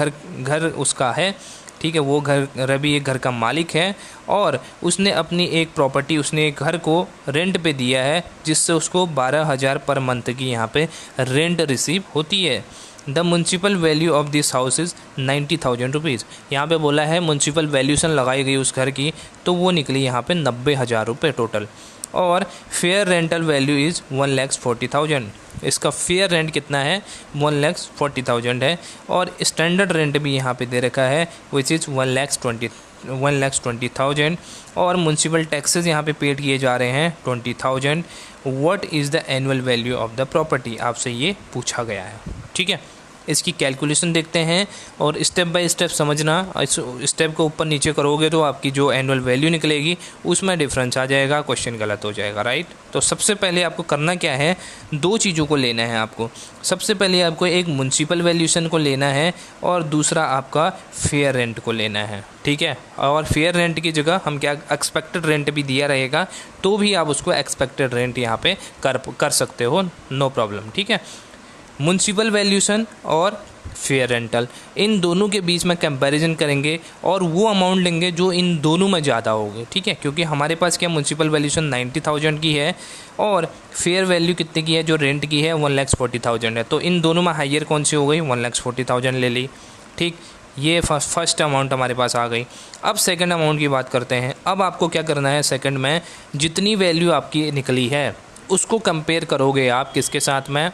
घर उसका है, ठीक है, वो रवि एक घर का मालिक है, और उसने अपनी एक प्रॉपर्टी, उसने एक घर को रेंट पे दिया है, जिससे उसको 12,000 पर मंथ की यहाँ पे रेंट रिसीव होती है। The municipal value of this house is 90,000 rupees. यहाँ पे बोला है म्युनिसिपल वैल्यूशन लगाई गई उस घर की, तो वो निकली यहाँ पे 90,000 रुपये टोटल। और फेयर रेंटल वैल्यू इज़ 1,40,000। इसका फेयर रेंट कितना है, 1,40,000 है। और स्टैंडर्ड रेंट भी यहाँ पे दे रखा है, विच इज़ 1,20,000। और म्युनिसिपल टैक्सेस यहाँ पे पेड किए जा रहे हैं 20,000। What is the annual value of the property, आपसे ये पूछा गया है, ठीक है। इसकी कैलकुलेशन देखते हैं और स्टेप बाय स्टेप समझना। इस स्टेप को ऊपर नीचे करोगे तो आपकी जो एनुअल वैल्यू निकलेगी उसमें डिफरेंस आ जाएगा, क्वेश्चन गलत हो जाएगा, राइट। तो सबसे पहले आपको करना क्या है, दो चीज़ों को लेना है आपको। सबसे पहले आपको एक म्युनिसिपल वैल्यूशन को लेना है, और दूसरा आपका फेयर रेंट को लेना है, ठीक है। और फेयर रेंट की जगह हम क्या, एक्सपेक्टेड रेंट भी दिया रहेगा, तो भी आप उसको एक्सपेक्टेड रेंट यहाँ पे कर सकते हो, नो प्रॉब्लम, ठीक है। म्युनिसिपल वैल्यूशन और फेयर रेंटल, इन दोनों के बीच में कंपैरिजन करेंगे और वो अमाउंट लेंगे जो इन दोनों में ज़्यादा होगी, ठीक है। क्योंकि हमारे पास क्या, म्युनिसिपल वैल्यूशन 90,000 की है और फेयर वैल्यू कितने की है, जो रेंट की है 1,40,000 है। तो इन दोनों में हाइयर कौन सी हो गई, 1,40,000 ले ली, ठीक। ये फर्स्ट अमाउंट हमारे पास आ गई। अब सेकंड अमाउंट की बात करते हैं। अब आपको क्या करना है, सेकंड में जितनी वैल्यू आपकी निकली है उसको कंपेयर करोगे आप किसके साथ में,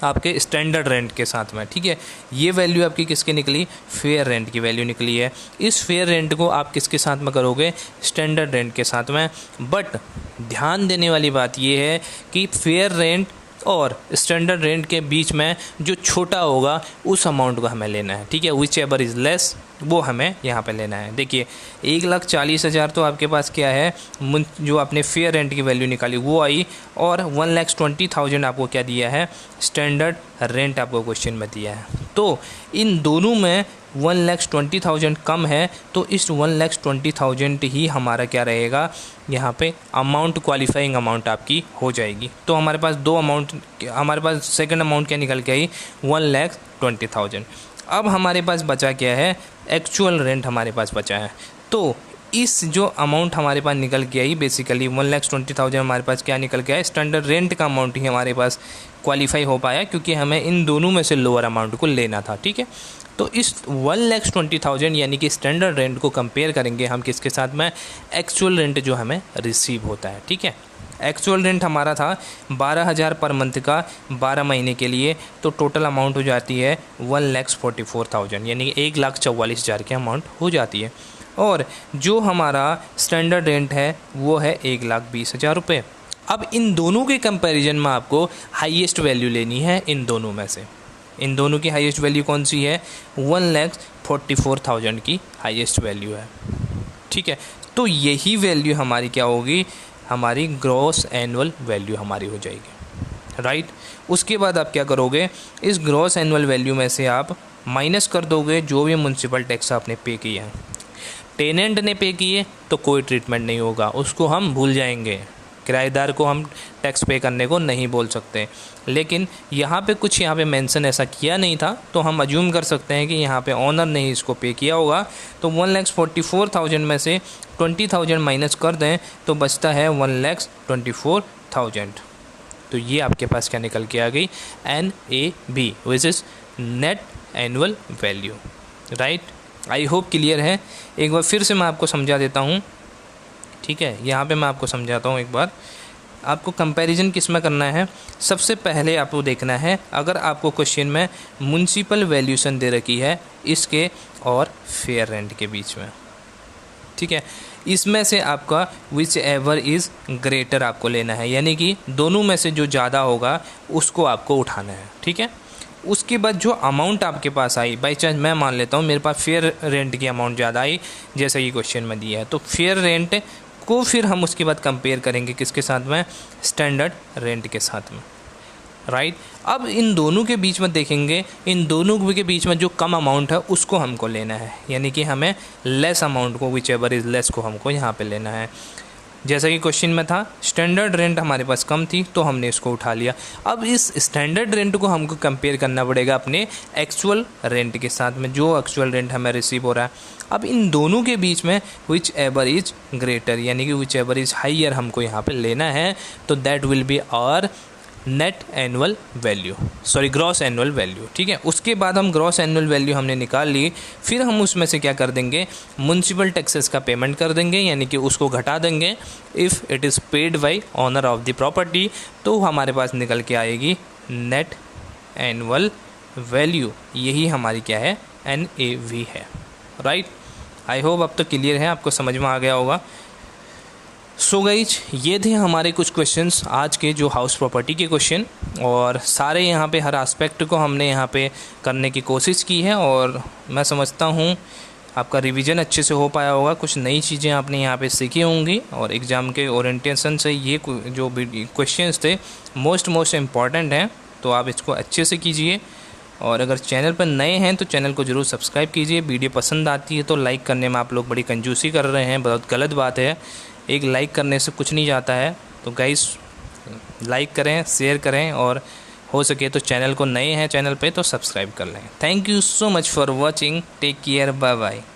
आपके स्टैंडर्ड रेंट के साथ में, ठीक है। ये वैल्यू आपकी किसकी निकली, फेयर रेंट की वैल्यू निकली है। इस फेयर रेंट को आप किसके साथ में करोगे, स्टैंडर्ड रेंट के साथ में। बट ध्यान देने वाली बात ये है कि फेयर रेंट और स्टैंडर्ड रेंट के बीच में जो छोटा होगा उस अमाउंट को हमें लेना है, ठीक है। विच एवर इज़ लेस वो हमें यहाँ पे लेना है। देखिए 1,40,000 तो आपके पास क्या है, जो आपने फेयर रेंट की वैल्यू निकाली वो आई, और 1,20,000 आपको क्या दिया है, स्टैंडर्ड रेंट आपको क्वेश्चन में दिया है। तो इन दोनों में 1,20,000 कम है, तो इस 1,20,000 ही हमारा क्या रहेगा, यहाँ पे अमाउंट, क्वालिफाइंग अमाउंट आपकी हो जाएगी। तो हमारे पास दो अमाउंट, हमारे पास सेकंड अमाउंट क्या निकल के आई, 1,20,000। अब हमारे पास बचा क्या है, एक्चुअल रेंट हमारे पास बचा है। तो इस जो अमाउंट हमारे पास निकल के आई, बेसिकली 1,20,000 हमारे पास क्या निकल के आया, स्टैंडर्ड रेंट का अमाउंट ही हमारे पास क्वालिफाई हो पाया, क्योंकि हमें इन दोनों में से लोअर अमाउंट को लेना था, ठीक है। तो इस 1,20,000 यानी कि स्टैंडर्ड रेंट को कंपेयर करेंगे हम किसके साथ में, एक्चुअल रेंट जो हमें रिसीव होता है, ठीक है। एक्चुअल रेंट हमारा था 12,000 पर मंथ का 12 महीने के लिए, तो टोटल अमाउंट हो जाती है 1,44,000 यानी कि 1,44,000 की अमाउंट हो जाती है। और जो हमारा स्टैंडर्ड रेंट है वो है 1,20,000 रुपये। अब इन दोनों के कंपैरिजन में आपको हाईएस्ट वैल्यू लेनी है इन दोनों में से। इन दोनों की हाईएस्ट वैल्यू कौन सी है, 1,44,000 की हाईएस्ट वैल्यू है, ठीक है। तो यही वैल्यू हमारी क्या होगी, हमारी ग्रॉस एनुअल वैल्यू हमारी हो जाएगी, राइट। उसके बाद आप क्या करोगे, इस ग्रॉस एनुअल वैल्यू में से आप माइनस कर दोगे जो भी म्युनिसिपल टैक्स आपने पे किया है। टेनेंट ने पे किए तो कोई ट्रीटमेंट नहीं होगा, उसको हम भूल जाएंगे, किराएदार को हम टैक्स पे करने को नहीं बोल सकते। लेकिन यहाँ पे कुछ यहाँ पे मेंशन ऐसा किया नहीं था, तो हम अज्यूम कर सकते हैं कि यहाँ पे ऑनर ने ही इसको पे किया होगा। तो 1,44,000 में से 20,000 माइनस कर दें तो बचता है 1,24,000। तो ये आपके पास क्या निकल के आ गई, NAV which is net annual value, right. I hope clear है। एक बार फिर से मैं आपको समझा देता हूँ, ठीक है। यहाँ पे मैं आपको समझाता हूँ एक बार। आपको कंपैरिजन किस में करना है, सबसे पहले आपको देखना है, अगर आपको क्वेश्चन में म्युनिसिपल वैल्यूशन दे रखी है इसके और फेयर रेंट के बीच में, ठीक है, इसमें से आपका विच एवर इज़ ग्रेटर आपको लेना है, यानी कि दोनों में से जो ज़्यादा होगा उसको आपको उठाना है, ठीक है। उसके बाद जो अमाउंट आपके पास आई, बाई चांस मैं मान लेता हूँ मेरे पास फेयर रेंट की अमाउंट ज़्यादा आई जैसा कि क्वेश्चन में दिया है, तो फेयर रेंट को फिर हम उसके बाद कंपेयर करेंगे किसके साथ में, स्टैंडर्ड रेंट के साथ में, राइट। अब इन दोनों के बीच में देखेंगे, इन दोनों के बीच में जो कम अमाउंट है उसको हमको लेना है, यानी कि हमें लेस अमाउंट को, विच एवर इज़ लेस को हमको यहाँ पे लेना है। जैसा कि क्वेश्चन में था, स्टैंडर्ड रेंट हमारे पास कम थी तो हमने इसको उठा लिया। अब इस स्टैंडर्ड रेंट को हमको कंपेयर करना पड़ेगा अपने एक्चुअल रेंट के साथ में, जो एक्चुअल रेंट हमें रिसीव हो रहा है। अब इन दोनों के बीच में विच एवर इज ग्रेटर, यानी कि विच एवर इज हाइयर हमको यहाँ पे लेना है, तो that will be our net annual value, sorry gross annual value, ठीक है। उसके बाद हम ग्रॉस एनुअल वैल्यू हमने निकाल ली, फिर हम उसमें से क्या कर देंगे, म्युनिसिपल टैक्सेस का पेमेंट कर देंगे, यानी कि उसको घटा देंगे। If it is paid by honour of the property, तो हमारे पास निकल के आएगी नेट एनुअल वैल्यू, यही हमारी क्या है, NAV है, राइट। आई होप अब तो क्लियर है, आपको समझ में आ गया होगा। सो गाइज, ये थे हमारे कुछ क्वेश्चंस आज के, जो हाउस प्रॉपर्टी के क्वेश्चन, और सारे यहाँ पे हर एस्पेक्ट को हमने यहाँ पे करने की कोशिश की है, और मैं समझता हूँ आपका रिवीजन अच्छे से हो पाया होगा, कुछ नई चीज़ें आपने यहाँ पे सीखी होंगी, और एग्ज़ाम के ओरिएंटेशन से ये जो क्वेश्चंस थे मोस्ट इम्पॉर्टेंट हैं, तो आप इसको अच्छे से कीजिए। और अगर चैनल पर नए हैं तो चैनल को ज़रूर सब्सक्राइब कीजिए। वीडियो पसंद आती है तो लाइक करने में आप लोग बड़ी कंजूसी कर रहे हैं, बहुत गलत बात है। एक लाइक करने से कुछ नहीं जाता है, तो गाइस लाइक करें, शेयर करें, और हो सके तो चैनल को नए हैं चैनल पे तो सब्सक्राइब कर लें। Thank you so much for watching, take care, bye bye.